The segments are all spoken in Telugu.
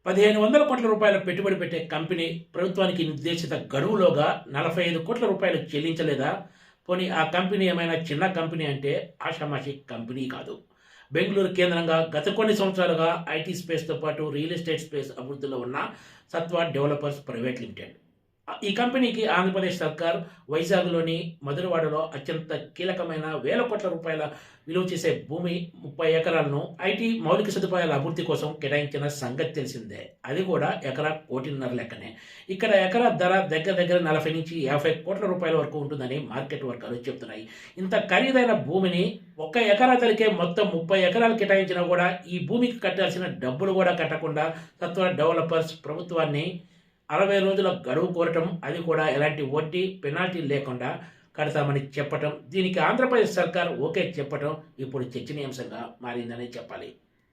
1500 కోట్ల రూపాయల పెట్టుబడి పెట్టే కంపెనీ ప్రభుత్వానికి నిర్దేశిత గడువులోగా 45 కోట్ల రూపాయలు చెల్లించలేదా? పోనీ ఆ కంపెనీ ఏమైనా చిన్న కంపెనీ అంటే ఆషామాషి కంపెనీ కాదు. బెంగుళూరు కేంద్రంగా గత కొన్ని సంవత్సరాలుగా ఐటీ స్పేస్తో పాటు రియల్ ఎస్టేట్ స్పేస్ అభివృద్ధిలో ఉన్న సత్వా డెవలపర్స్ ప్రైవేట్ లిమిటెడ్. ఈ కంపెనీకి ఆంధ్రప్రదేశ్ సర్కార్ వైజాగ్‌లోని మధురవాడలో అత్యంత కీలకమైన వేల కోట్ల రూపాయల విలువ చేసే భూమి 30 ఎకరాలను ఐటీ మౌలిక సదుపాయాల అభివృద్ధి కోసం కేటాయించిన సంగతి తెలిసిందే. అది కూడా ఎకరా 1,50,00,000 లెక్కనే. ఇక్కడ ఎకరా ధర దగ్గర దగ్గర 40-50 కోట్ల రూపాయల వరకు ఉంటుందని మార్కెట్ వర్గాలు చెబుతున్నాయి. ఇంత ఖరీదైన భూమిని ఒక్క ఎకరా ధరకే మొత్తం 30 ఎకరాలు కేటాయించినా కూడా ఈ భూమికి కట్టాల్సిన డబ్బులు కూడా కట్టకుండా సత్వర డెవలపర్స్ ప్రభుత్వాన్ని 60 రోజుల గడువు కోరటం, అది కూడా ఎలాంటి వడ్డీ పెనాల్టీ లేకుండా కడతామని చెప్పటం, దీనికి ఆంధ్రప్రదేశ్ సర్కార్ ఓకే చెప్పటం ఇప్పుడు చర్చనీయాంశంగా మారిందని చెప్పాలి.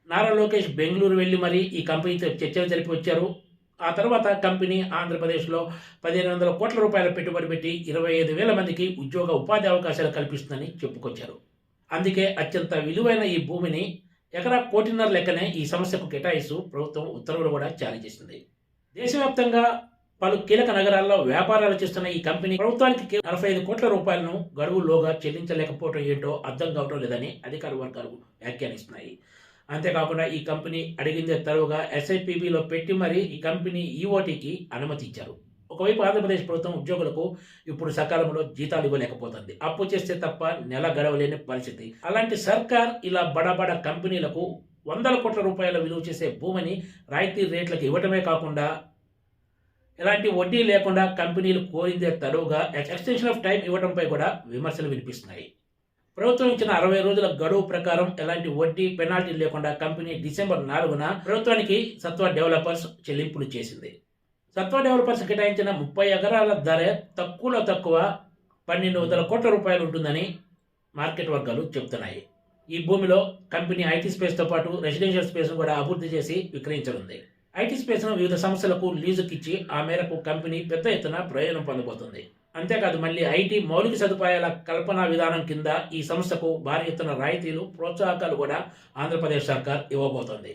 నారా లోకేష్ బెంగళూరు వెళ్లి మరీ ఈ కంపెనీతో చర్చలు జరిపి వచ్చారు. ఆ తర్వాత కంపెనీ ఆంధ్రప్రదేశ్లో 1,500 కోట్ల రూపాయల పెట్టుబడి పెట్టి 25,000 మందికి ఉద్యోగ ఉపాధి అవకాశాలు కల్పిస్తుందని చెప్పుకొచ్చారు. అందుకే అత్యంత విలువైన ఈ భూమిని ఎకరా 1,50,00,000 లెక్కనే ఈ సంస్థకు కేటాయిస్తూ ప్రభుత్వం ఉత్తర్వులు కూడా జారీ చేసింది. దేశవ్యాప్తంగా పలు కీలక నగరాల్లో వ్యాపారాలు చేస్తున్న ఈ కంపెనీ ప్రభుత్వానికి 45 కోట్ల రూపాయలను గడువులోగా చెల్లించలేకపోవడం ఏంటో అర్థం కావడం లేదని అధికార వర్గాలు వ్యాఖ్యానిస్తున్నాయి. అంతేకాకుండా ఈ కంపెనీ అడిగిందే తరువుగా ఎస్ఐపిబిలో పెట్టి మరీ ఈ కంపెనీ ఈఓటీకి అనుమతి ఇచ్చారు. ఒకవైపు ఆంధ్రప్రదేశ్ ప్రభుత్వం ఉద్యోగులకు ఇప్పుడు సకాలంలో జీతాలు ఇవ్వలేకపోతుంది. అప్పు చేస్తే తప్ప నెల గడవలేని పరిస్థితి. అలాంటి సర్కార్ ఇలా బడా కంపెనీలకు వందల కోట్ల రూపాయల విలువ చేసే భూమిని రాయితీ రేట్లకు ఇవ్వటమే కాకుండా ఎలాంటి వడ్డీ లేకుండా కంపెనీలు కోరిందే తరువుగా ఎక్స్టెన్షన్ ఆఫ్ టైం ఇవ్వడంపై కూడా విమర్శలు వినిపిస్తున్నాయి. ప్రభుత్వం ఇచ్చిన 60 రోజుల గడువు ప్రకారం ఎలాంటి వడ్డీ పెనాల్టీ లేకుండా కంపెనీ డిసెంబర్ 4న ప్రభుత్వానికి సత్వా డెవలపర్స్ చెల్లింపులు చేసింది. సత్వా డెవలపర్స్ కేటాయించిన 30 ఎకరాల ధర తక్కువలో తక్కువ 1,200 కోట్ల రూపాయలు ఉంటుందని మార్కెట్ వర్గాలు చెబుతున్నాయి. ఈ భూమిలో కంపెనీ ఐటీ స్పేస్తో పాటు రెసిడెన్షియల్ స్పేస్ను కూడా అభివృద్ధి చేసి విక్రయించనుంది. ఐటీ స్పేస్ను వివిధ సంస్థలకు లీజుకిచ్చి ఆ మేరకు కంపెనీ పెద్ద ఎత్తున ప్రయోజనం పొందబోతుంది. అంతేకాదు మళ్ళీ ఐటీ మౌలిక సదుపాయాల కల్పన విధానం కింద ఈ సంస్థకు భారీ ఎత్తున రాయితీలు, ప్రోత్సాహకాలు కూడా ఆంధ్రప్రదేశ్ సర్కార్ ఇవ్వబోతోంది.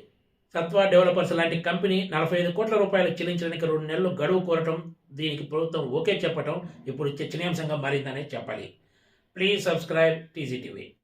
సత్వా డెవలపర్స్ లాంటి కంపెనీ 45 కోట్ల రూపాయలు చెల్లించడానికి 2 నెలలు గడువు కోరటం, దీనికి ప్రభుత్వం ఓకే చెప్పటం ఇప్పుడు చర్చనీయాంశంగా మారిందనే చెప్పాలి. Please subscribe TGTV.